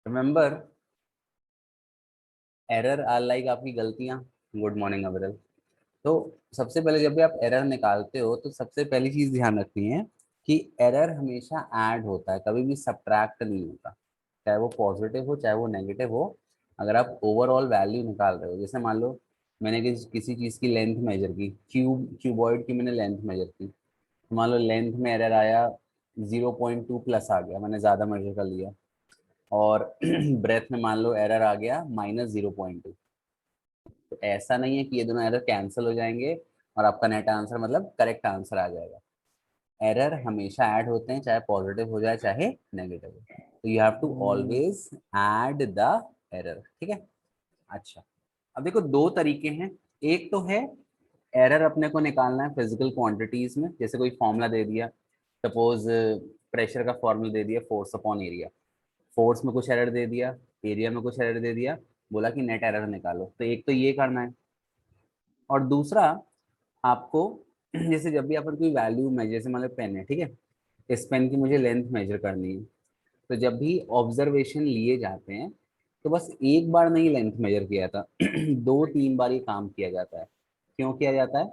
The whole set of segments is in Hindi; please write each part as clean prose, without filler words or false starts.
रिमेंबर, एरर आर लाइक आपकी गलतियां। गुड मॉर्निंग अविरल। तो सबसे पहले जब भी आप एरर निकालते हो तो सबसे पहली चीज ध्यान रखनी है कि एरर हमेशा ऐड होता है, कभी भी सब्ट्रैक्ट नहीं होता। चाहे वो पॉजिटिव हो चाहे वो नेगेटिव हो। अगर आप ओवरऑल वैल्यू निकाल रहे हो, जैसे मान लो मैंने किसी चीज की लेंथ मेजर की, क्यूबॉइड की मैंने लेंथ मेजर की, तो मान लो लेंथ में एरर आया 0.2 प्लस आ गया, मैंने ज्यादा मेजर कर लिया। और ब्रेथ में मान लो एरर आ गया -0.2। तो ऐसा नहीं है कि ये दोनों एरर कैंसिल हो जाएंगे और आपका नेट आंसर मतलब करेक्ट आंसर आ जाएगा। एरर हमेशा ऐड होते हैं, चाहे पॉजिटिव हो जाए चाहे नेगेटिव हो। तो you have to always add the error. ठीक है। अच्छा, अब देखो दो तरीके हैं। एक तो है एरर अपने को निकालना है फिजिकल क्वांटिटीज में, जैसे कोई फॉर्मूला दे दिया, सपोज प्रेशर का फॉर्मूला दे दिया, फोर्स अपॉन एरिया। फोर्स में कुछ एरर दे दिया, एरिया में कुछ एरर दे दिया, बोला कि नेट एरर निकालो। तो एक तो ये करना है। और दूसरा आपको जैसे जब भी अपन कोई वैल्यू में, जैसे मान लो पेन है, ठीक है, इस पेन की मुझे लेंथ मेजर करनी है। तो जब भी ऑब्जर्वेशन लिए जाते हैं तो बस एक बार नहीं लेंथ मेजर किया था, दो तीन बार ये काम किया जाता है। क्यों किया जाता है?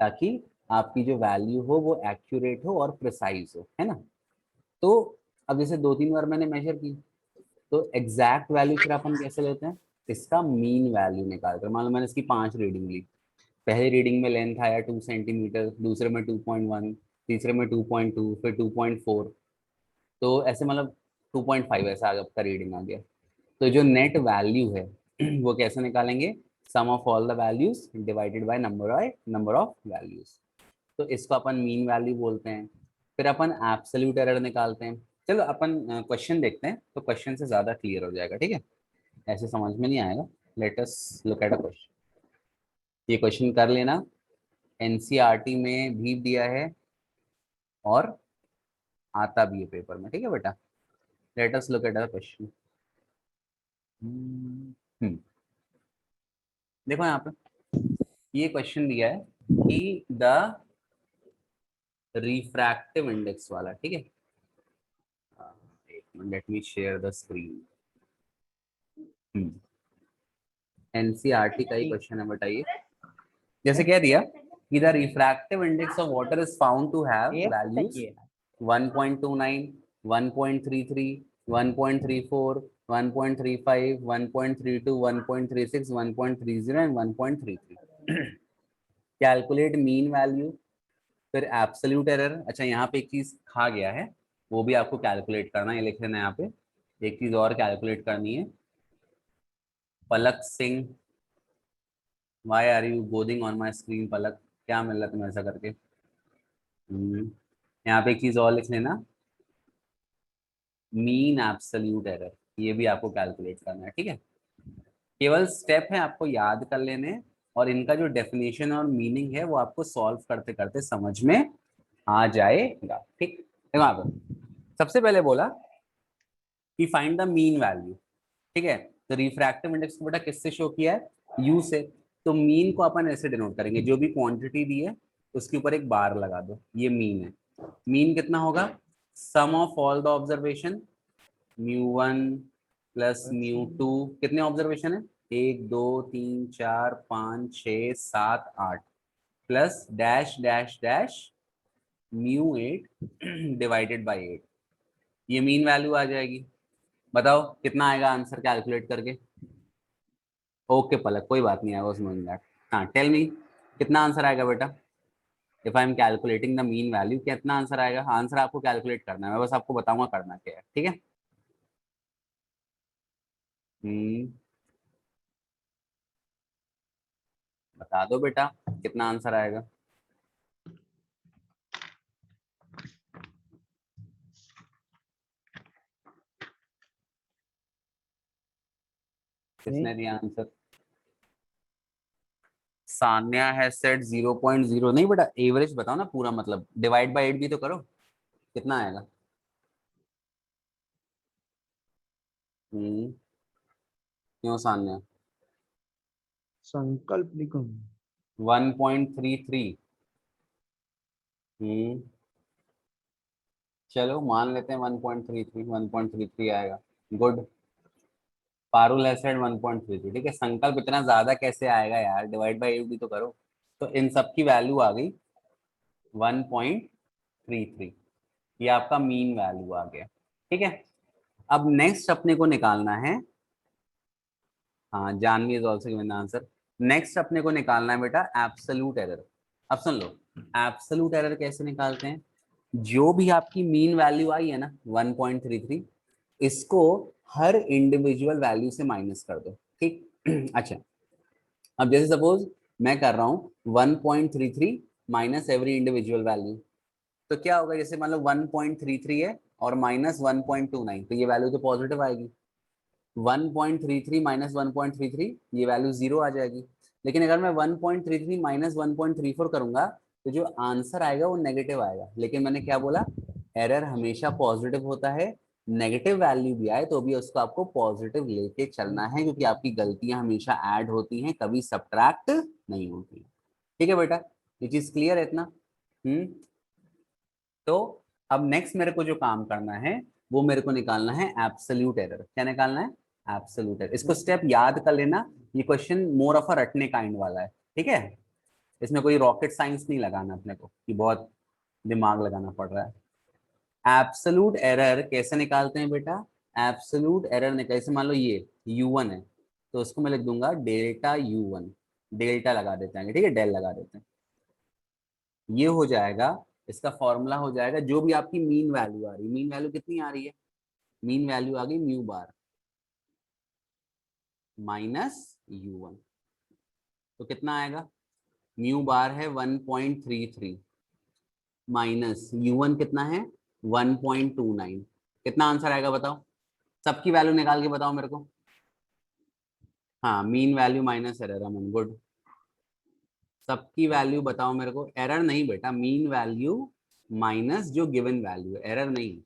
ताकि आपकी जो वैल्यू हो वो एक्यूरेट हो और प्रिसाइज हो, है ना। तो अब जैसे दो तीन बार मैंने मेजर की, तो एग्जैक्ट वैल्यू फिर अपन कैसे लेते हैं? इसका मीन वैल्यू निकालते हैं। मान लो मैंने इसकी 5 रीडिंग ली। पहली रीडिंग में लेंथ आया 2 सेंटीमीटर, दूसरे में 2.1, तीसरे में 2.2, फिर 2.4। तो ऐसे मतलब 2.5 ऐसा आपका रीडिंग आ गया। तो जो नेट वैल्यू है वो कैसे निकालेंगे? Sum of all the values divided by number of values. तो इसको अपन मीन वैल्यू बोलते हैं। फिर अपन एब्सोल्यूट एरर निकालते हैं। चलो अपन क्वेश्चन देखते हैं, तो क्वेश्चन से ज्यादा क्लियर हो जाएगा, ठीक है। ऐसे समझ में नहीं आएगा। Let us look at a question. ये क्वेश्चन कर लेना, एनसीईआरटी में भी दिया है और आता भी है पेपर में, ठीक है बेटा। Let us look at a question. देखो यहाँ पे ये क्वेश्चन दिया है कि द रिफ्रैक्टिव इंडेक्स वाला, ठीक है। एक minute, let me share the screen. NCERT का ही क्वेश्चन है, बताइए। जैसे कह दिया कि the refractive index of water is found to have values 1.29, 1.33, 1.34, 1.35, 1.32, 1.36, 1.30 and 1.33। Calculate mean value, फिर एब्सोल्यूट एरर। अच्छा, यहाँ पे एक चीज खा गया है, वो भी आपको कैलकुलेट करना है, ये लिख लेना है यहाँ पे। एक चीज और कैलकुलेट करनी है। Palak Singh, why are you गोदिंग ऑन माई स्क्रीन? पलक, क्या मिल रहा है तुम्हें ऐसा करके? यहाँ पे एक चीज और लिख लेना, मीन एब्सोल्यूट एरर। ये भी आपको कैलकुलेट करना है, ठीक है। केवल स्टेप है आपको याद कर लेने, और इनका जो डेफिनेशन और मीनिंग है वो आपको सॉल्व करते करते समझ में आ जाएगा, ठीक। देखो यहाँ पे सबसे पहले बोला कि फाइंड द मीन वैल्यू, ठीक है। तो रिफ्रैक्टिव इंडेक्स को बेटा किससे शो किया है? यू से। तो मीन को अपन ऐसे डिनोट करेंगे, जो भी क्वांटिटी दी है उसके ऊपर एक बार लगा दो, ये मीन है। मीन कितना होगा? Sum of all the observation, μ1 plus μ2। कितने ऑब्जर्वेशन है? 1 2 3 4 5 6 7 8, plus dash dash dash μ8 divided by 8। ये मीन वैल्यू आ जाएगी। बताओ कितना आएगा आंसर कैलकुलेट करके? ओके पलक, कोई बात नहीं आएगा उसमें दैट। हाँ टेल मी, कितना आंसर आएगा बेटा? If I am calculating the mean value, कितना आंसर आएगा? आंसर आपको कैलकुलेट करना है, मैं बस आपको बताऊंगा करना क्या है, ठीक है। हम्म, बता दो बेटा कितना आंसर आएगा। किसने दिया आंसर? सान्या है सेट 0.0। नहीं बेटा, एवरेज बताओ ना पूरा, मतलब डिवाइड बाई 8 भी तो करो। कितना आएगा? हम्म, क्यों सान्या? संकल्प लिखो। 1.33। चलो मान लेते हैं 1.33, 1.33 आएगा। गुड। पारुल हैज सेड 1.33, ठीक है। संकल्प इतना ज्यादा कैसे आएगा यार, डिवाइड बाय 8 भी तो करो। तो इन सब की वैल्यू आ गई 1.33, ये आपका मीन वैल्यू आ गया, ठीक है। अब नेक्स्ट अपने को निकालना है, हाँ Janvi is also given answer. Next अपने को निकालना है बेटा एब्सोल्यूट एरर। अब सुन लो, एब्सोल्यूट एरर कैसे निकालते हैं। जो भी आपकी मीन वैल्यू आई है ना 1.33, इसको हर इंडिविजुअल वैल्यू से माइनस कर दो, ठीक। अच्छा, अब जैसे सपोज मैं कर रहा हूँ 1.33 माइनस एवरी इंडिविजुअल वैल्यू, तो क्या होगा, जैसे मान लो 1.33 है और माइनस 1.29, तो ये वैल्यू तो पॉजिटिव आएगी। 1.33 माइनस 1.33, ये वैल्यू जीरो आ जाएगी। लेकिन अगर मैं 1.33 माइनस 1.34 करूंगा, तो जो आंसर आएगा वो नेगेटिव आएगा। लेकिन मैंने क्या बोला, एरर हमेशा पॉजिटिव होता है, नेगेटिव वैल्यू भी आए तो भी उसको आपको पॉजिटिव लेके चलना है, क्योंकि आपकी गलतियां हमेशा ऐड होती हैं, कभी सब्ट्रैक्ट नहीं होती। ठीक है बेटा, ये चीज क्लियर है इतना। हम्म। तो अब नेक्स्ट मेरे को जो काम करना है, वो मेरे को निकालना है एब्सोल्यूट एरर। क्या निकालना है, एब्सोल्यूट एरर। इसको स्टेप याद कर लेना, ये क्वेश्चन मोर ऑफ अ रटने काइंड वाला है, ठीक है। इसमें कोई रॉकेट साइंस नहीं लगाना अपने को कि बहुत दिमाग लगाना पड़ रहा है। एब्सोल्यूट एरर कैसे निकालते हैं बेटा, एब्सोल्यूट एरर निकाल, जैसे मान लो ये U1 है, तो उसको मैं लिख दूंगा डेल्टा U1, डेल्टा लगा देते हैं, ठीक है, डेल लगा देते हैं। ये हो जाएगा, इसका फॉर्मूला हो जाएगा, जो भी आपकी मीन वैल्यू आ रही है, मीन वैल्यू कितनी आ रही है, मीन वैल्यू आ गई म्यू बार माइनस U1, तो कितना आएगा, म्यू बार है 1.33 माइनस U1 कितना है 1.29, कितना आंसर आएगा बताओ, सबकी वैल्यू निकाल के बताओ मेरे को। हाँ, मीन वैल्यू माइनस एरर, अमन गुड। सबकी वैल्यू बताओ मेरे को, एरर नहीं बेटा, मीन वैल्यू माइनस जो गिवन वैल्यू है, एरर नहीं।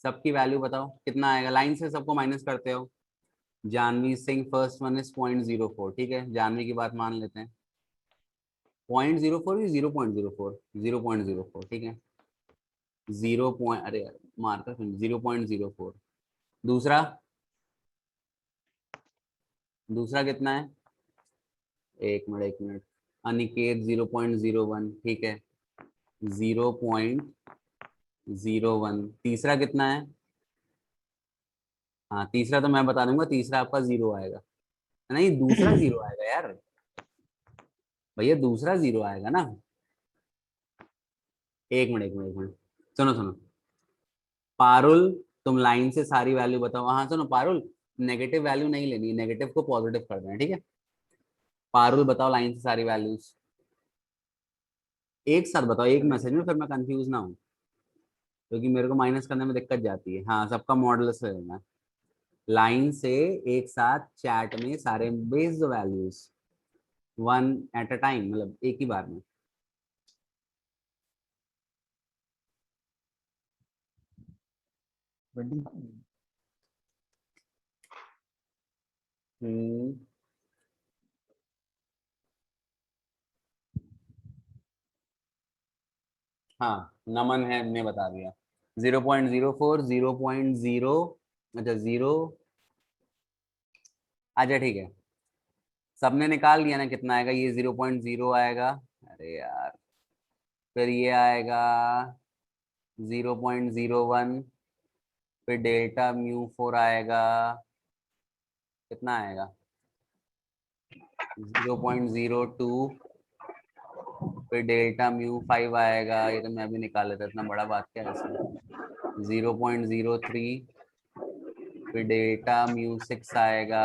सबकी वैल्यू बताओ कितना आएगा, लाइन से सबको माइनस करते हो। Janvi Singh first one is 0.04, ठीक है, जानवी की बात मान लेते हैं। 0.04 0.04, 0.04, ठीक है। 0 पॉइंट, अरे यार मार्कर 0.04। दूसरा, दूसरा कितना है, एक मिनट एक मिनट, अनिकेत 0.01, ठीक है, 0.01। तीसरा कितना है, हाँ तीसरा तो मैं बता दूंगा, तीसरा आपका जीरो आएगा। नहीं दूसरा जीरो आएगा यार, भैया दूसरा जीरो आएगा ना। एक मिनट एक मिनट एक मिनट, सुनो सुनो, पारुल तुम लाइन से सारी वैल्यू बताओ। हाँ सुनो पारुल, नेगेटिव वैल्यू नहीं लेनी, नेगेटिव को पॉजिटिव कर देना, ठीक है। पारुल बताओ लाइन से सारी वैल्यूज, एक साथ बताओ एक मैसेज में, फिर मैं कंफ्यूज ना हूँ, क्योंकि मेरे को माइनस करने में दिक्कत जाती है। हाँ सबका मॉडल से लेना, लाइन से एक साथ चैट में सारे base the values, one at a time, मतलब एक ही बार में। हम्म, हाँ नमन है, हमने बता दिया 0.04, 0.0, अच्छा जीरो, अच्छा ठीक है, सबने निकाल लिया ना कितना आएगा, ये 0.0 आएगा, अरे यार, फिर ये आएगा 0.01, फिर डेल्टा म्यू 4 आएगा, कितना आएगा 0.02, फिर डेल्टा म्यू 5 आएगा, ये तो मैं भी निकाल लेता, इतना बड़ा बात क्या है इसमें। 0.03, फिर डेल्टा म्यू 6 आएगा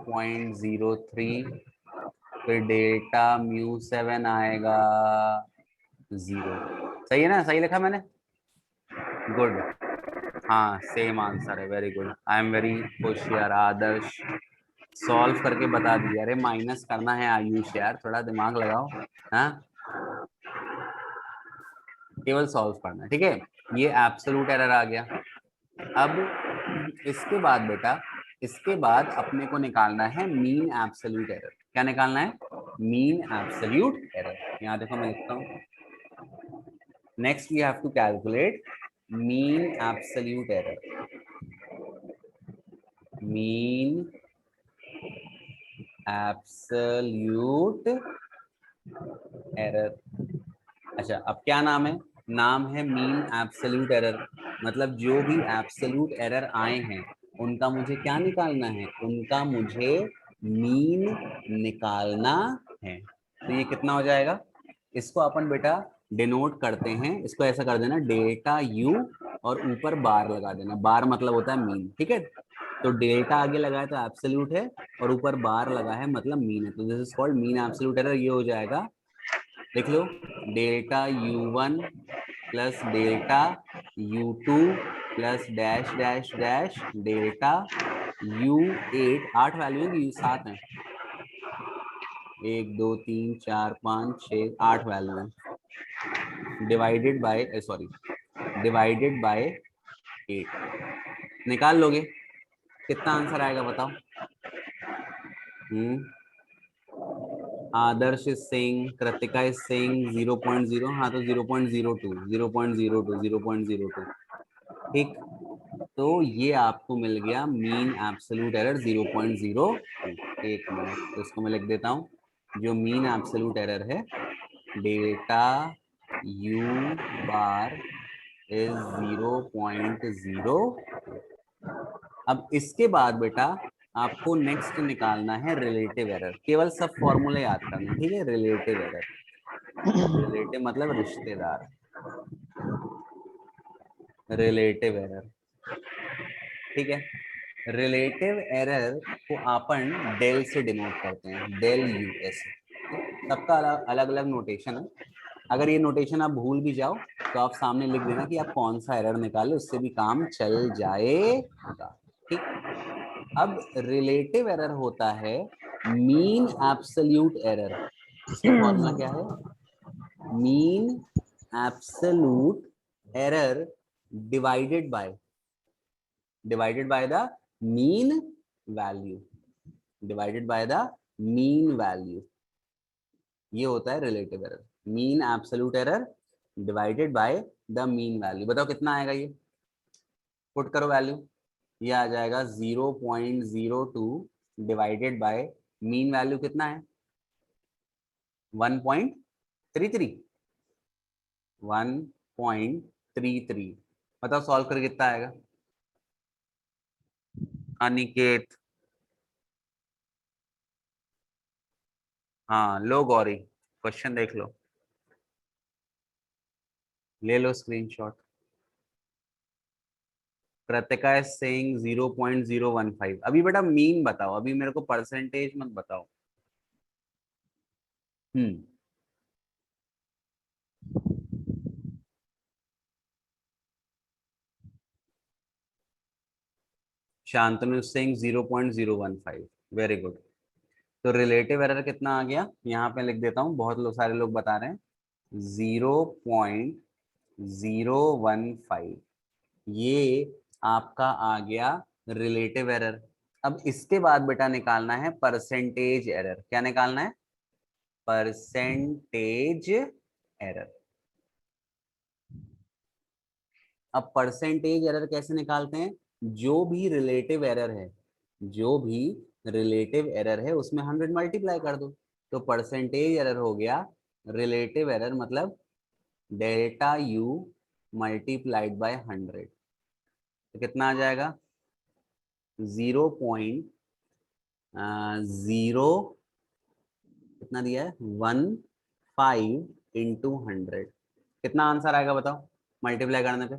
0.03, फिर डेल्टा म्यू 7 आएगा जीरो। सही है ना, सही लिखा मैंने, गुड। हाँ सेम आंसर है, very good, I am very होशियार आदर्श, सॉल्व करके बता दिया। अरे माइनस करना है आयुष यार, थोड़ा दिमाग लगाओ। हाँ केवल सॉल्व करना है, ठीक है। ये एब्सोल्यूट एरर आ गया। अब इसके बाद बेटा, इसके बाद अपने को निकालना है मीन एब्सोल्यूट एरर। क्या निकालना है, मीन एब्सोल्यूट एरर। यहाँ देखो मैं लिखता हूँ, next we have to calculate mean absolute error, mean absolute error. अच्छा, अब क्या नाम है? नाम है मीन एब्सोल्यूट एरर। मतलब जो भी एब्सोल्यूट एरर आए हैं उनका मुझे क्या निकालना है? उनका मुझे मीन निकालना है। तो ये कितना हो जाएगा? इसको अपन बेटा डिनोट करते हैं, इसको ऐसा कर देना डेल्टा यू और ऊपर बार लगा देना। बार मतलब होता है मीन, ठीक है? तो डेल्टा आगे लगाया तो एब्सोल्यूट है और ऊपर बार लगा है मतलब मीन है, तो this is called mean absolute error. ये हो जाएगा, लिख लो, delta U1 plus delta U2 plus dash dash dash delta U8, 8 value है कि 7 है? 1 2 3 4 5 6 8 वैल्यू है, divided by, sorry, divided by 8। निकाल लोगे कितना आंसर आएगा बताओ? Adarsh is saying, Kritika is saying 0.0, हाँ तो 0.02, 0.02, 0.02, ठीक। तो ये आपको मिल गया मीन एब्सोल्यूट एरर 0.02। एक मिनट, तो इसको मैं लिख देता हूँ। जो मीन एब्सोल्यूट एरर है डेल्टा यू बार इज 0.0। अब इसके बाद बेटा आपको नेक्स्ट निकालना है रिलेटिव एरर। केवल सब फॉर्मूले याद करना, ठीक है? रिलेटिव एरर, रिलेटिव मतलब रिश्तेदार, रिलेटिव एरर, ठीक है? रिलेटिव एरर को अपन डेल से डिनोट करते हैं, डेल यू ऐसे। सबका अलग अलग नोटेशन है। अगर ये नोटेशन आप भूल भी जाओ तो आप सामने लिख देना कि आप कौन सा एरर निकाले, उससे भी काम चल जाएगा, ठीक। अब रिलेटिव एरर होता है मीन एब्सोल्यूट एरर। इसका फॉर्मूला क्या है? Mean absolute error divided by, divided by the mean value, divided by the mean value. ये होता है relative error, mean absolute error divided by the mean value. बताओ कितना आएगा ये? पुट करो वैल्यू। ये आ जाएगा 0.02 डिवाइडेड बाय मीन वैल्यू कितना है? 1.33, 1.33। बताओ सॉल्व कर कितना आएगा? अनिकेत, हाँ लो गौरी, क्वेश्चन देख लो, ले लो स्क्रीनशॉट। Kritika is saying 0.015। अभी बेटा मीन बताओ, अभी मेरे को परसेंटेज मत बताओ। हम्म, Shantanu is saying 0.015। Very good. तो रिलेटिव एरर कितना आ गया? यहाँ पे लिख देता हूँ, बहुत लोग, सारे लोग बता रहे हैं 0.015। ये आपका आ गया रिलेटिव एरर। अब इसके बाद बेटा निकालना है परसेंटेज एरर। क्या निकालना है? Percentage error. अब परसेंटेज एरर कैसे निकालते हैं? जो भी रिलेटिव एरर है, जो भी रिलेटिव एरर है उसमें 100 मल्टीप्लाई कर दो। तो परसेंटेज एरर हो गया रिलेटिव एरर मतलब डेल्टा यू मल्टीप्लाइड बाय 100। तो कितना आ जाएगा? 0.0, कितना दिया है? 15 × 100। कितना आंसर आएगा बताओ मल्टीप्लाई करने पे?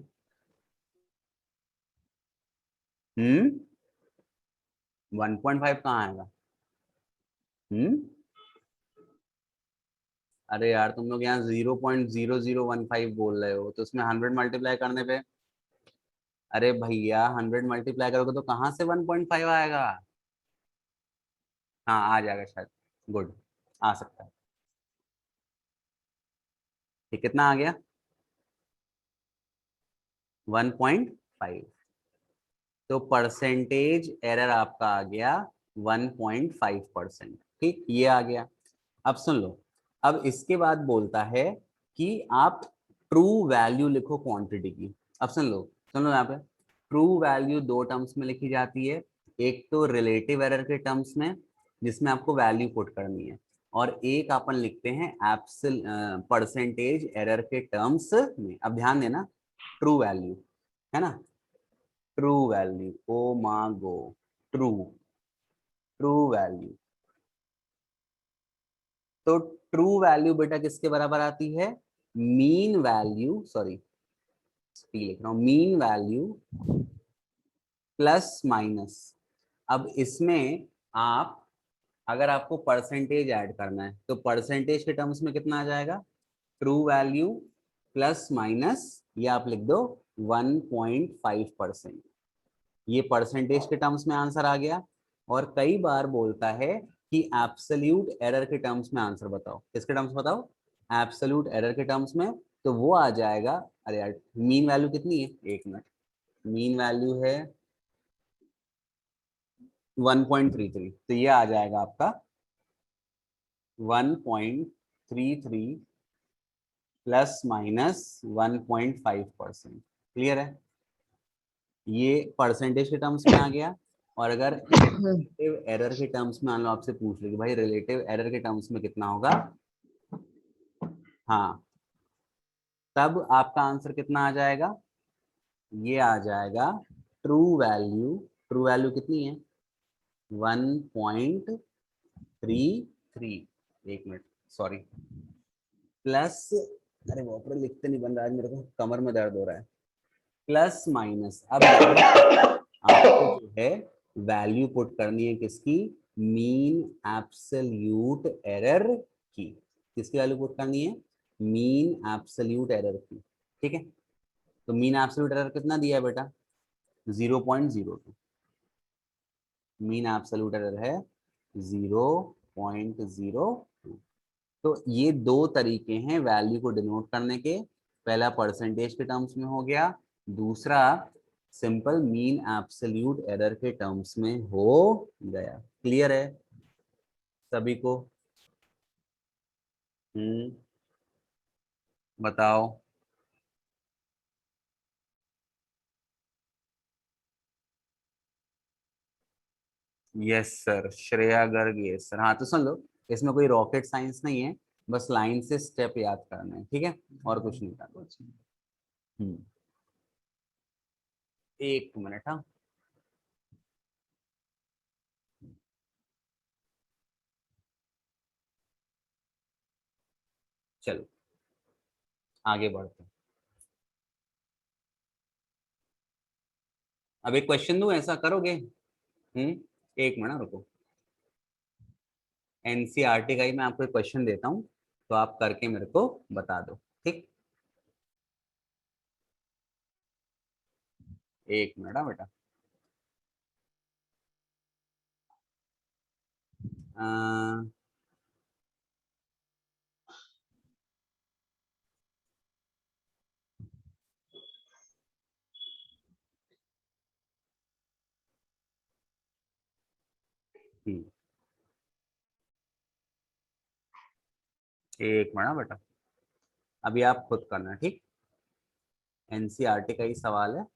1.5 कहाँ आएगा? हम्म, अरे यार तुम लोग यहाँ 0.0015 बोल रहे हो, तो उसमें 100 मल्टीप्लाई करने पे, अरे भैया 100 मल्टीप्लाई करोगे तो कहाँ से 1.5 आएगा? हाँ आ जाएगा शायद, गुड, आ सकता है। ठीक, कितना आ गया? 1.5। तो परसेंटेज एरर आपका आ गया 1.5%। ठीक, ये आ गया। अब सुन लो, अब इसके बाद बोलता है कि आप ट्रू वैल्यू लिखो क्वांटिटी की। अब सुन लो यहाँ पे ट्रू वैल्यू दो टर्म्स में लिखी जाती है। एक तो रिलेटिव एरर के टर्म्स में जिसमें आपको वैल्यू पुट करनी है, और एक अपन लिखते हैं एप्सल परसेंटेज एरर के टर्म्स में। अब ध्यान देना, ट्रू वैल्यू है ना, ट्रू वैल्यू, ओ मांगो, ट्रू, ट्रू वैल्यू। तो ट्रू वैल्यू बेटा किसके बराबर आती है? मीन वैल्यू, सॉरी लिख रहा हूं, मीन वैल्यू प्लस माइनस। अब इसमें आप, अगर आपको परसेंटेज ऐड करना है तो परसेंटेज के टर्म्स में कितना आ जाएगा? ट्रू वैल्यू प्लस माइनस, ये आप लिख दो 1.5%। ये परसेंटेज के टर्म्स में आंसर आ गया। और कई बार बोलता है कि एब्सोल्यूट एरर के टर्म्स में आंसर बताओ। किसके टर्म्स बताओ? एब्सोल्यूट एरर के टर्म्स में। तो वो आ जाएगा, अरे यार मीन वैल्यू कितनी है, एक मिनट, मीन वैल्यू है 1.33, तो ये आ जाएगा आपका 1.33 प्लस माइनस 1.5%। क्लियर है? ये परसेंटेज के टर्म्स में आ गया। और अगर रिलेटिव एरर के टर्म्स में मान लो आपसे पूछ ले कि भाई रिलेटिव एरर के टर्म्स में कितना होगा, हाँ, तब आपका आंसर कितना आ जाएगा? ये आ जाएगा ट्रू वैल्यू, ट्रू वैल्यू कितनी है? 1.33, एक मिनट सॉरी, प्लस, अरे बाप रे लिखते नहीं बन रहा, आज मेरे को कमर में दर्द हो रहा है, प्लस माइनस। अब आपको जो है वैल्यू पुट करनी है किसकी? मीन एब्सोल्यूट एरर की। किसकी वैल्यू पुट करनी है? मीन एब्सोल्यूट एरर की। ठीक है, तो मीन एब्सोल्यूट एरर कितना दिया है बेटा? 0.02। मीन एब्सोल्यूट एरर है 0.02। तो ये दो तरीके हैं वैल्यू को डिनोट करने के। पहला परसेंटेज के टर्म्स में हो गया, दूसरा सिंपल मीन एब्सोल्यूट एरर के टर्म्स में हो गया। क्लियर है सभी को? बताओ। Yes sir, Shreya Garg, yes sir. हाँ तो सुन लो, इसमें कोई रॉकेट साइंस नहीं है, बस लाइन से स्टेप याद करना है, ठीक है, और कुछ नहीं करना। हम्म, एक मिनट, हाँ। चलो आगे बढ़ते हैं। अब एक क्वेश्चन दूं, ऐसा करोगे? एक मिनट रुको। एनसीईआरटी का ही मैं आपको एक क्वेश्चन देता हूँ, तो आप करके मेरे को बता दो, ठीक? एक मिनट, हाँ बेटा। अ, हम्म, एक मिनट, हाँ बेटा। अभी आप खुद करना, ठीक? एनसीईआरटी का ही सवाल है।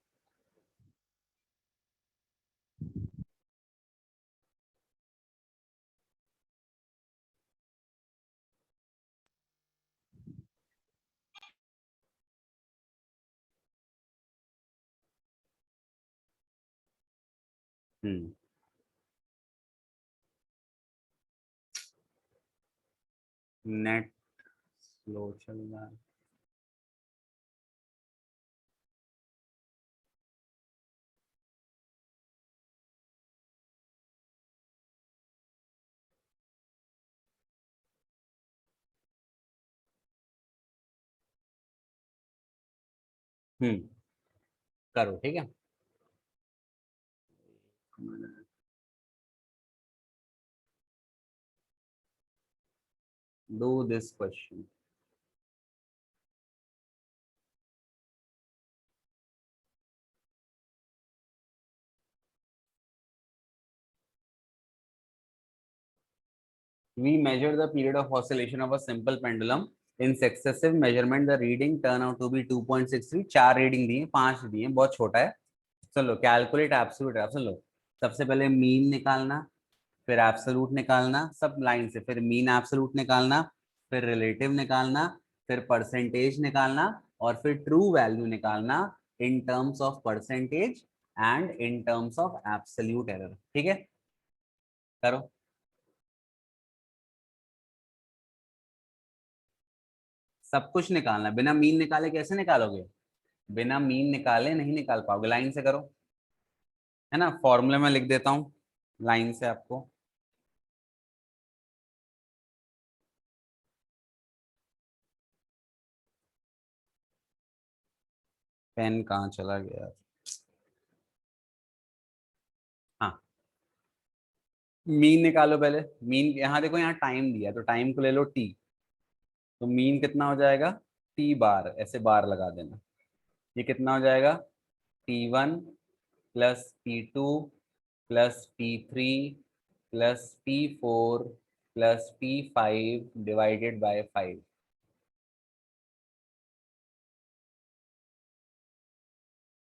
हम्म, नेट स्लो चल रहा है। करो, ठीक है। Do this question. We measure the period of oscillation of a simple pendulum in successive measurement the reading turn out to be 2.63। 4 reading दिए, 5 दिए, बहुत छोटा है। चलो कैलकुलेट एब्सोल्यूट एरर। चलो सबसे पहले मीन निकालना, फिर एब्सोल्यूट निकालना, सब लाइन से, फिर मीन एब्सोल्यूट निकालना, फिर रिलेटिव निकालना, फिर परसेंटेज निकालना, और फिर ट्रू वैल्यू निकालना in terms of percentage and in terms of absolute error. ठीक है, करो। सब कुछ निकालना, बिना मीन निकाले कैसे निकालोगे? बिना मीन निकाले नहीं निकाल पाओगे, लाइन से करो। है ना, फॉर्मूले में लिख देता हूँ लाइन से आपको। पेन कहाँ चला गया? हाँ, मीन निकालो पहले। मीन यहाँ देखो, यहाँ टाइम दिया तो टाइम को ले लो टी। तो मीन कितना हो जाएगा? टी बार, ऐसे बार लगा देना। ये कितना हो जाएगा? T1 plus T2 plus T3 plus T4 plus T5 divided by 5।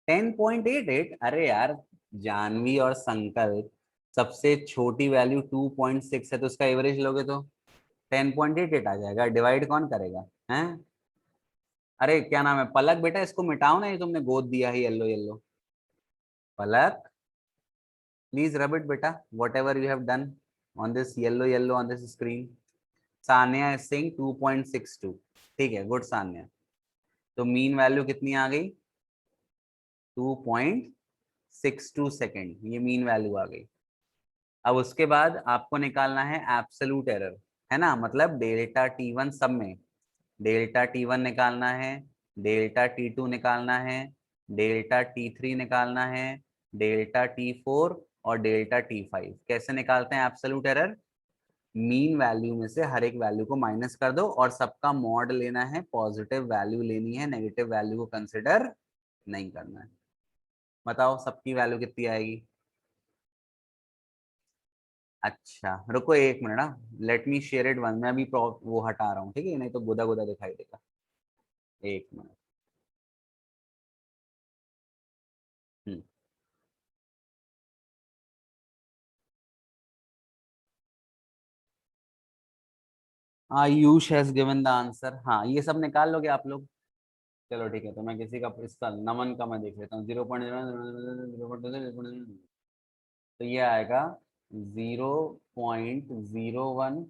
10.88? अरे यार, जानवी और संकल्प, सबसे छोटी वैल्यू 2.6 है, तो उसका एवरेज लोगे तो 10.88 आ जाएगा। डिवाइड कौन करेगा? हैं? अरे क्या नाम है, पलक बेटा, इसको मिटाओ ना, ये तुमने गोद दिया है yellow yellow. Palak, please rub it बेटा, whatever you have done on this yellow yellow on this screen. Sanya is saying 2.62। ठीक है, गुड सान्या। तो मीन वैल्यू कितनी आ गई? 2.62 सेकेंड, ये मीन वैल्यू आ गई। अब उसके बाद आपको निकालना है एब्सोल्यूट एरर, है ना, मतलब डेल्टा T1 सब में। डेल्टा T1 निकालना है, डेल्टा T2 निकालना है, डेल्टा T3 निकालना है, डेल्टा T4 और डेल्टा T5। कैसे निकालते हैं एब्सोल्यूट एरर? मीन वैल्यू में से हर एक वैल्यू को माइनस कर दो और सबका मॉड लेना है, पॉजिटिव वैल्यू लेनी है, नेगेटिव वैल्यू को कंसिडर नहीं करना है। बताओ सबकी वैल्यू कितनी आएगी? अच्छा रुको एक मिनट ना, late me share it one. मैं अभी वो हटा रहा हूँ, ठीक है, नहीं तो गुदा गुदा दिखाई देगा। एक minute. Hmm. Ayush has given the answer. हाँ, ये सब निकाल लोगे आप लोग? चलो ठीक है, तो मैं किसी का, इसका नमन का मैं देख लेता हूँ। 0.0, तो ये आएगा 0.01।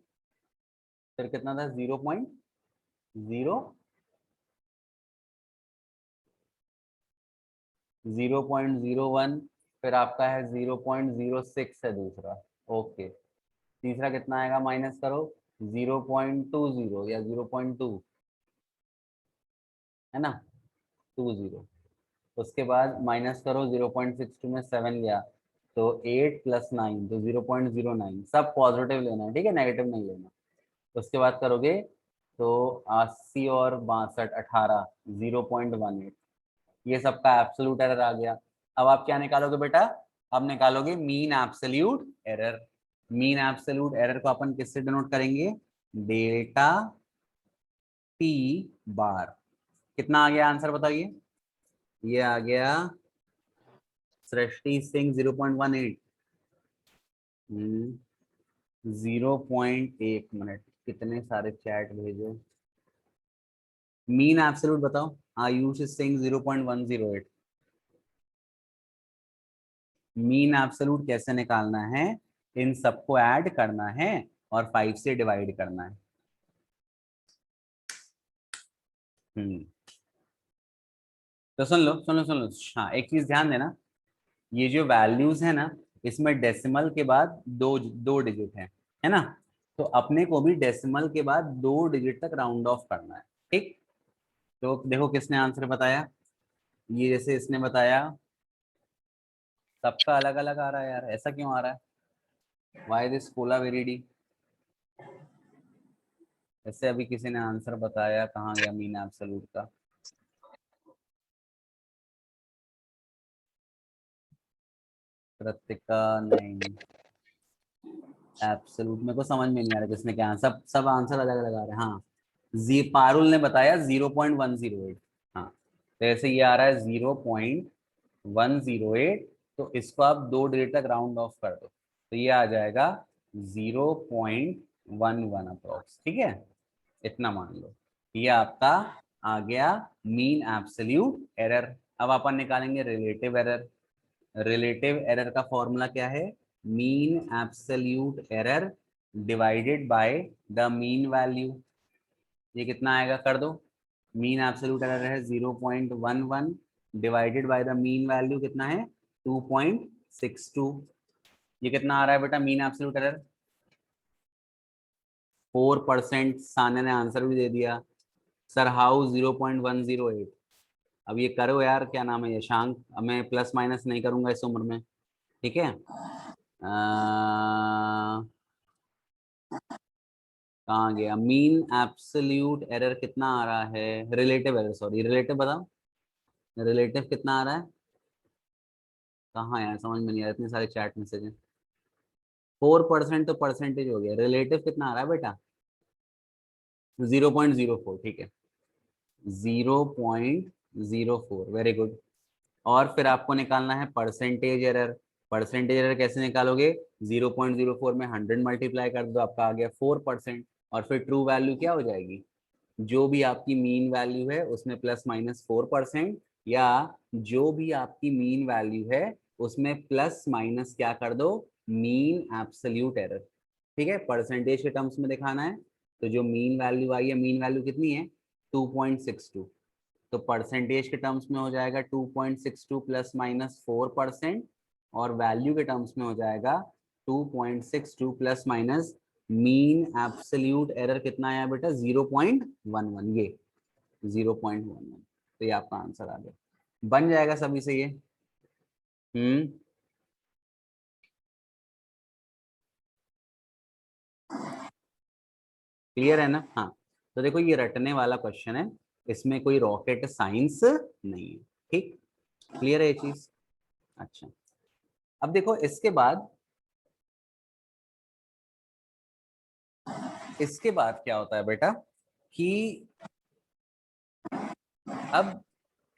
फिर कितना था? 0.01। फिर आपका है 0.06 है दूसरा। ओके, तीसरा कितना आएगा? माइनस करो, 0.20 या 0.2, है ना, 20। उसके बाद माइनस करो, 0.62 में 7 गया, तो 8 + 9, तो 0.09। सब पॉजिटिव लेना है, ठीक है, नेगेटिव नहीं लेना। उसके बाद करोगे तो 80 और 62, 18, 0.18। ये सबका एब्सोल्यूट एरर आ गया। अब आप क्या निकालोगे बेटा? अब निकालोगे mean absolute error. Mean absolute error को अपन किससे डिनोट करेंगे? Delta T bar. कितना आ गया आंसर बताइए? ये आ गया सृष्टि सिंह 0.18। 0.1 मिनट, कितने सारे चैट भेजे। मीन एब्सोल्यूट बताओ। Ayush is saying 0.108। Mean absolute कैसे निकालना है? इन सबको ऐड करना है और 5 से डिवाइड करना है। हम्म। तो सुन लो सुन लो सुन लो, हाँ एक चीज ध्यान देना, ये जो वैल्यूज है ना, इसमें डेसिमल के बाद दो दो डिजिट है ना, तो अपने को भी डेसिमल के बाद 2 डिजिट तक राउंड ऑफ करना है। ठीक, तो देखो किसने आंसर बताया। ये जैसे इसने बताया, सबका अलग अलग आ रहा है यार, ऐसा क्यों आ रहा है? वाई दिस कोला वेरीडी। जैसे अभी किसी ने आंसर बताया, कहाँ गया मीन एब्सोल्यूट का? कृतिका नहीं, एब्सोल्यूट मेरे को समझ में नहीं आ रहा किसने क्या, सब सब आंसर अलग अलग आ रहे हैं। हाँ, जी पारुल ने बताया 0.108। हाँ, तो ऐसे ये आ रहा है 0.108, तो इसको आप 2 डिजिट तक राउंड ऑफ कर दो तो ये आ जाएगा 0.11 अप्रोक्स। ठीक है, इतना मान लो। ये आपका आ गया मीन एब्सोल्यूट एरर। अब अपन निकालेंगे रिलेटिव एरर। रिलेटिव एरर का फॉर्मूला क्या है? Mean absolute error divided by the mean value. ये कितना आएगा कर दो। मीन एब्सोल्यूट एरर है 0.11 divided by the mean value कितना है 2.62। ये कितना आ रहा है बेटा मीन एब्सोल्यूट एरर? 4%। साने ने आंसर भी दे दिया। Sir how 0.108? अब ये करो यार, क्या नाम है यशांक, अब मैं प्लस माइनस नहीं करूंगा इस उम्र में। ठीक है, कहाँ गया मीन एब्सोल्यूट एरर? कितना आ रहा है रिलेटिव एरर, सॉरी रिलेटिव बताओ। रिलेटिव कितना आ रहा है? कहाँ यार, समझ में नहीं आ रहा, इतने सारे चैट मैसेज हैं। 4% तो परसेंटेज हो गया, रिलेटिव कितना आ रहा है बेटा? 0.04। ठीक है, 0.04, वेरी गुड। और फिर आपको निकालना है परसेंटेज एरर। परसेंटेज एरर कैसे निकालोगे? 0.04 में 100 मल्टीप्लाई कर दो, आपका आ गया 4%। और फिर ट्रू वैल्यू क्या हो जाएगी? जो भी आपकी मीन वैल्यू है उसमें प्लस माइनस 4%, या जो भी आपकी मीन वैल्यू है उसमें प्लस माइनस क्या कर दो? Mean absolute error. ठीक है, परसेंटेज के टर्म्स में दिखाना है, तो जो मीन वैल्यू आई है, मीन वैल्यू कितनी है 2.62, तो परसेंटेज के टर्म्स में हो जाएगा 2.62 प्लस माइनस 4%, और वैल्यू के टर्म्स में हो जाएगा 2.62 plus minus mean absolute error कितना आया बेटा? 0.11। ये 0.11, तो ये आपका आंसर आ गया। बन जाएगा सभी से ये। क्लियर है ना? हाँ, तो देखो ये रटने वाला क्वेश्चन है, इसमें कोई रॉकेट साइंस नहीं है। ठीक, क्लियर है ये चीज? अच्छा, अब देखो इसके बाद क्या होता है बेटा कि अब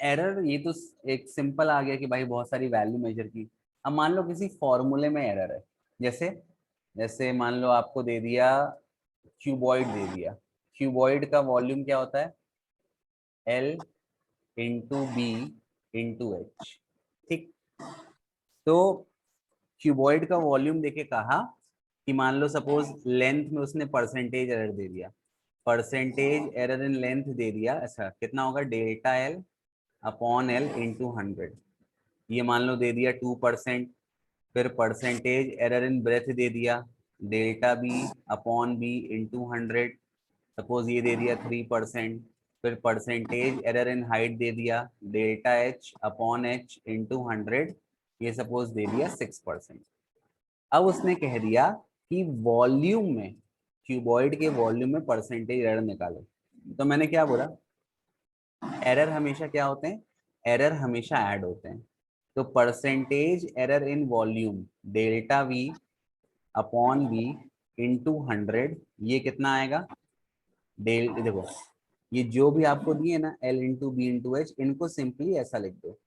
एरर, ये तो एक सिंपल आ गया कि भाई बहुत सारी वैल्यू मेजर की। अब मान लो किसी फॉर्मूले में एरर है, जैसे जैसे मान लो आपको दे दिया क्यूबॉइड दे दिया। क्यूबॉइड का वॉल्यूम क्या होता है? L into B into H. ठीक, तो क्यूबॉइड का वॉल्यूम देके कहा कि मान लो सपोज लेंथ में उसने परसेंटेज एरर दे दिया, परसेंटेज एरर इन लेंथ दे दिया। अच्छा, कितना होगा? Delta L upon L into 100। ये मान लो दे दिया 2%। फिर परसेंटेज एरर इन ब्रेथ दे दिया, delta B upon B into 100। Suppose ये दे दिया 3%। फिर परसेंटेज एरर इन हाइट दे दिया, delta H upon H into 100। ये सपोज दे दिया 6%। अब उसने कह दिया कि वॉल्यूम में, क्यूबॉइड के वॉल्यूम में परसेंटेज एरर निकालो। तो मैंने क्या बोला? एरर हमेशा क्या होते हैं? एरर हमेशा ऐड होते हैं। तो percentage error in volume delta we upon we into 100, ये कितना आएगा? डेल देखो, ये जो भी आपको दिए ना L into B into H, इनको सिंपली ऐसा लिख दो,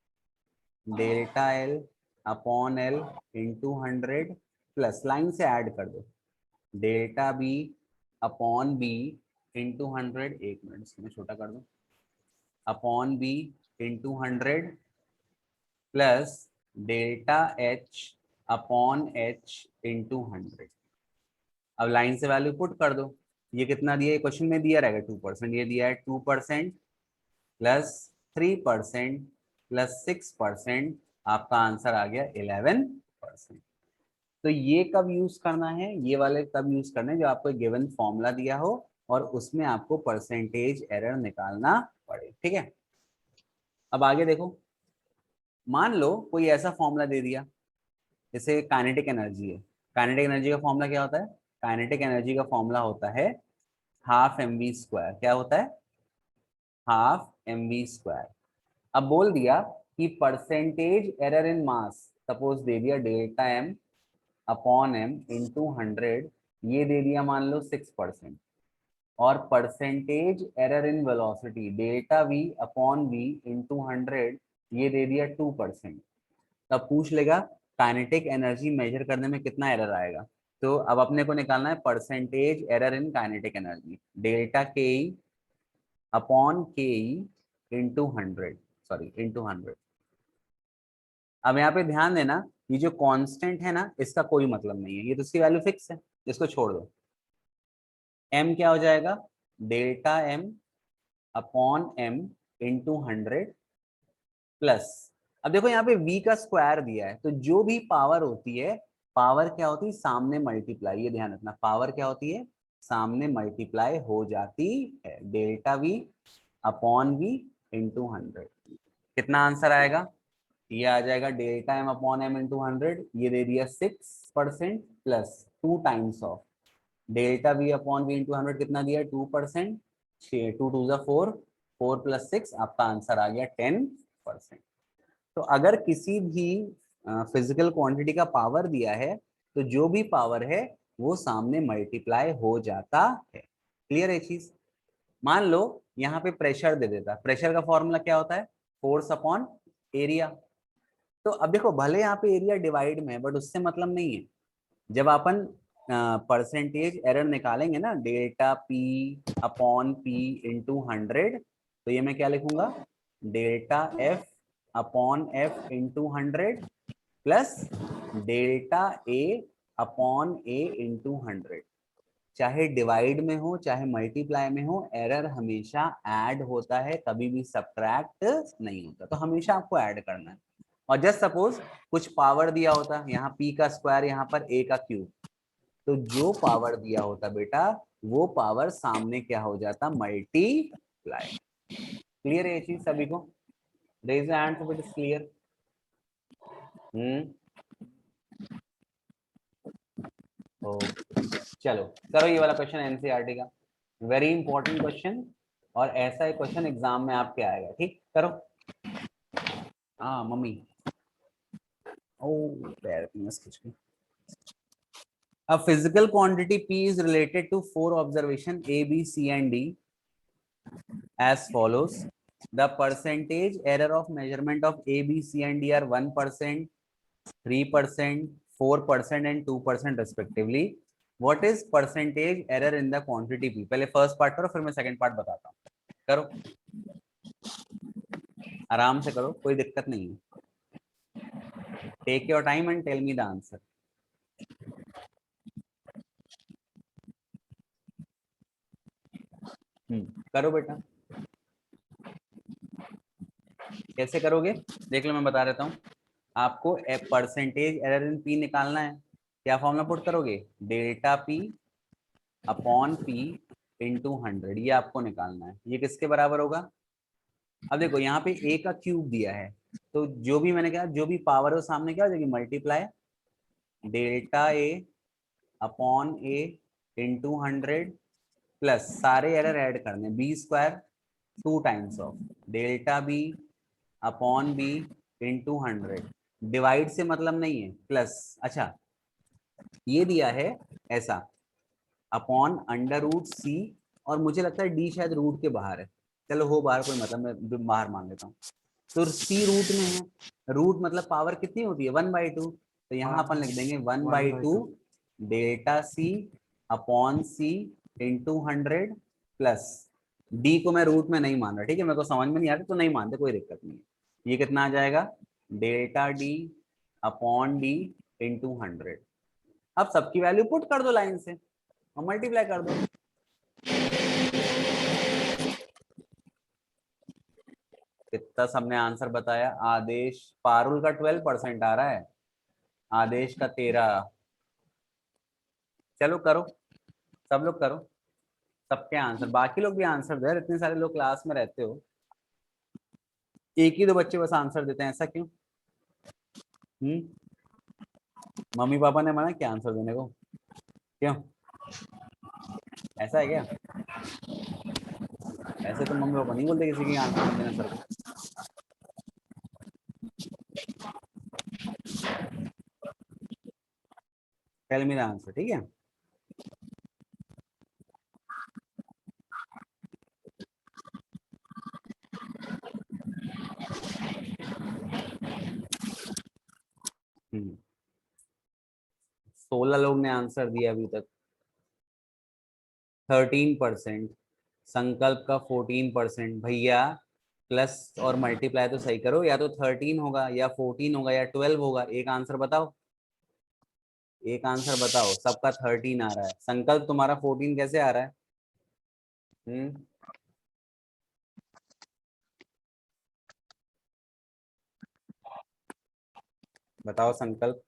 delta L upon L into 100 plus line से ऐड कर दो delta B upon B into 100। एक मिनट इसमें छोटा कर दो, upon B into 100 plus delta H upon H into 100। अब लाइन से वैल्यू पुट कर दो। ये कितना दिया है क्वेश्चन में? दिया रहेगा 2%। ये दिया है 2% प्लस 3% प्लस 6%, आपका आंसर आ गया 11%। तो ये कब यूज करना है? ये वाले कब यूज करना है? जो आपको गिवन फॉर्मूला दिया हो और उसमें आपको परसेंटेज एरर निकालना पड़े। ठीक है, अब आगे देखो, मान लो कोई ऐसा फॉर्मूला दे दिया, जैसे काइनेटिक एनर्जी है। काइनेटिक एनर्जी का फॉर्मूला क्या होता है? काइनेटिक एनर्जी का फॉर्मूला होता है हाफ एम वी स्क्वायर। क्या होता है? Half m v square. अब बोल दिया कि percentage error in mass, suppose दे दिया delta m upon m into 100, ये दे दिया मान लो 6%। और percentage error in velocity delta we upon we into 100 ये दे दिया 2%। तब पूछ लेगा काइनेटिक एनर्जी मेजर करने में कितना एरर आएगा। तो अब अपने को निकालना है percentage error in kinetic energy, delta के ई अपॉन के ई इंटू 100, सॉरी इंटू 100। अब यहाँ पे ध्यान देना, ये जो कांस्टेंट है ना इसका कोई मतलब नहीं है, ये तो इसकी वैल्यू फिक्स है, इसको छोड़ दो। m क्या हो जाएगा, delta m upon m into 100 plus, अब देखो यहाँ पे v का स्क्वायर दिया है, तो जो भी पावर होती है, पावर क्या होती है, सामने मल्टीप्लाई, ये ध्यान रखना, पावर क्या होती है, सामने मल्टीप्लाई हो जाती है। Delta v upon v into 100, कितना आंसर आएगा, ये आ जाएगा delta m upon m into 100, ये दे दिया 6% plus 2 times of delta v upon v into 100 कितना दिया 2%, 2 2 4, 4 प्लस 6 आपका आंसर आ गया 10%। तो अगर किसी भी फिजिकल क्वांटिटी का पावर दिया है तो जो भी पावर है वो सामने मल्टीप्लाई हो जाता है। क्लियर है चीज। मान लो यहाँ पे प्रेशर दे देता, प्रेशर का फॉर्मूला क्या होता है, फोर्स अपॉन एरिया। तो अब देखो भले यहाँ पे एरिया डिवाइड में है बट उससे मतलब नहीं है, जब अपन परसेंटेज एरर निकालेंगे ना, delta p upon p into 100, तो ये मैं क्या लिखूंगा, delta f upon f into 100 plus delta ए अपॉन ए इंटू 100। चाहे डिवाइड में हो चाहे मल्टीप्लाई में हो, एरर हमेशा ऐड होता है, कभी भी सब्ट्रैक्ट नहीं होता, तो हमेशा आपको ऐड करना है। और जस्ट सपोज कुछ पावर दिया होता, यहाँ पी का स्क्वायर, यहाँ पर ए का क्यूब, तो जो पावर दिया होता बेटा वो पावर सामने क्या हो जाता, मल्टीप्लाई। क्लियर है ये चीज सभी को, raise hand it is clear. चलो करो ये वाला क्वेश्चन एनसीईआरटी का, वेरी इंपॉर्टेंट क्वेश्चन, और ऐसा एक क्वेश्चन एग्जाम में आपके आएगा, ठीक करो। हाँ मम्मी, ओ पैर खींच के। A physical quantity P is related to 4 observation A, B, C and D as follows. The percentage error of measurement of A, B, C and D are 1%, 3%, 4% and 2% respectively. What is percentage error in the quantity P? पहले फर्स्ट पार्ट करो फिर मैं सेकंड पार्ट बताता हूँ। करो आराम से करो, कोई दिक्कत नहीं है। Take your time and tell me the answer. करो बेटा, कैसे करोगे देख लो, मैं बता देता हूँ आपको। परसेंटेज एरर इन पी निकालना है, क्या फॉर्मूला पुट करोगे, delta p upon p into 100, ये आपको निकालना है। ये किसके बराबर होगा, अब देखो यहाँ पे ए का क्यूब दिया है, तो जो भी मैंने कहा जो भी पावर है वो सामने क्या हो जाएगी, मल्टीप्लाई डेल्टा ए अपॉन ए इंटू 100 प्लस सारे एरर ऐड करने, B square 2 times of delta B upon B into 100, divide से मतलब नहीं है, प्लस, अच्छा ये दिया है ऐसा, अपॉन अंडर रूट सी, और मुझे लगता है डी शायद रूट के बाहर है, चलो हो बाहर कोई मतलब, मैं बाहर मान लेता हूँ। तो सी रूट में है, रूट मतलब पावर कितनी होती है 1/2, तो यहाँ अपन लिख देंगे 1/2 डेल्टा सी अपॉन सी इंटू 100 प्लस डी को मैं रूट में नहीं मान रहा, ठीक है, मेरे को समझ में नहीं आता तो नहीं मानते, कोई दिक्कत नहीं है। ये कितना आ जाएगा, delta D upon D into 100। अब सबकी वैल्यू पुट कर दो लाइन से और मल्टीप्लाई कर दो। कितना सबने आंसर बताया, आदेश पारुल का 12% आ रहा है, आदेश का 13। चलो करो, सब लोग करो, सबके आंसर, बाकी लोग भी आंसर दे, इतने सारे लोग क्लास में रहते हो, एक ही दो बच्चे बस आंसर देते हैं, ऐसा क्यों? मम्मी पापा ने मना क्या आंसर देने को, क्यों, ऐसा है क्या? ऐसे तो मम्मी पापा नहीं बोलते किसी की आंसर नहीं देना सर को। टेल मी द आंसर, ठीक है। 16 लोग ने आंसर दिया अभी तक। 13%। संकल्प का 14%। भैया प्लस और मल्टीप्लाई तो सही करो, या तो 13 होगा या 14 होगा या 12 होगा, एक आंसर बताओ, एक आंसर बताओ। सबका 13 आ रहा है, संकल्प तुम्हारा 14 कैसे आ रहा है? हम्म, बताओ संकल्प।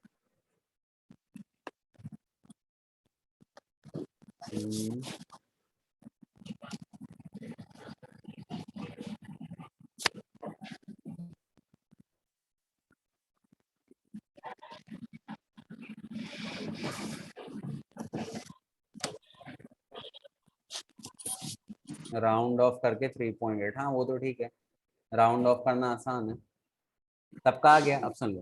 राउंड ऑफ करके 3.8, हाँ वो तो ठीक है, राउंड ऑफ करना आसान है। सबका आ गया, अब सुन लो।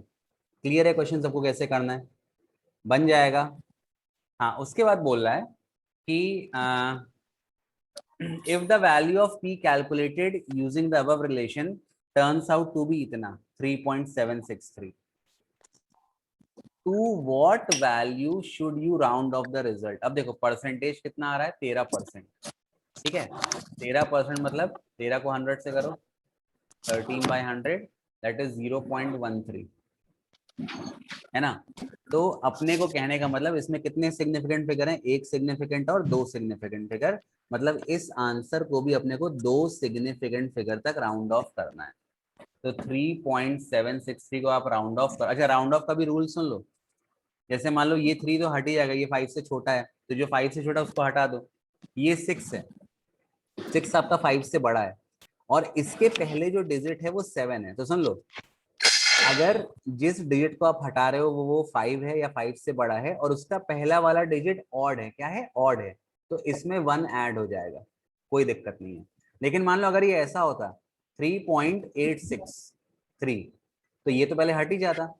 क्लियर है क्वेश्चन सबको कैसे करना है? बन जाएगा। हाँ, उसके बाद बोल रहा है कि if the value of p calculated using the above relation turns out to be इतना 3.763, to what value should you round off the result? अब देखो परसेंटेज कितना आ रहा है, 13%। ठीक है, 13% मतलब 13 को 100 से करो, 13/100, दैट इज 0.13, है ना? तो अपने को कहने का मतलब इसमें कितने सिग्निफिकेंट फिगर हैं, एक सिग्निफिकेंट और दो सिग्निफिकेंट फिगर, मतलब इस आंसर को भी अपने को दो सिग्निफिकेंट फिगर तक राउंड ऑफ करना है। तो 3.763 को आप राउंड ऑफ कर, अच्छा राउंड ऑफ का भी रूल सुन लो। जैसे मान लो ये 3 तो हट ही जाएगा, ये 5 से छोटा है, तो जो 5 से छोटा उसको हटा दो। ये 6 है, 6 आपका 5 से बड़ा है, और इसके पहले जो डिजिट है वो 7 है। तो सुन लो, अगर जिस डिजिट को आप हटा रहे हो वो 5 है या 5 से बड़ा है, और उसका पहला वाला डिजिट ऑड है, क्या है, ऑड है, तो इसमें 1 ऐड हो जाएगा, कोई दिक्कत नहीं है। लेकिन मान लो अगर ये ऐसा होता 3.863, तो ये तो पहले हट ही जाता।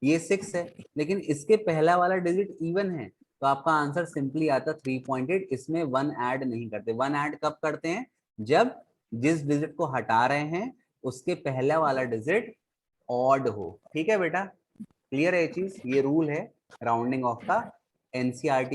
ये 6 है, लेकिन इसके पहला वाला डिजिट इवन है, तो आपका आंसर सिंपली आता 3.8। इसमें 1 ऐड नहीं करते। 1 ऐड कब करते हैं, जब जिस डिजिट को हटा रहे हैं उसके पहला वाला डिजिट ऑड हो। ठीक है बेटा, क्लियर है ये चीज, ये रूल है राउंडिंग ऑफ का, एनसीईआरटी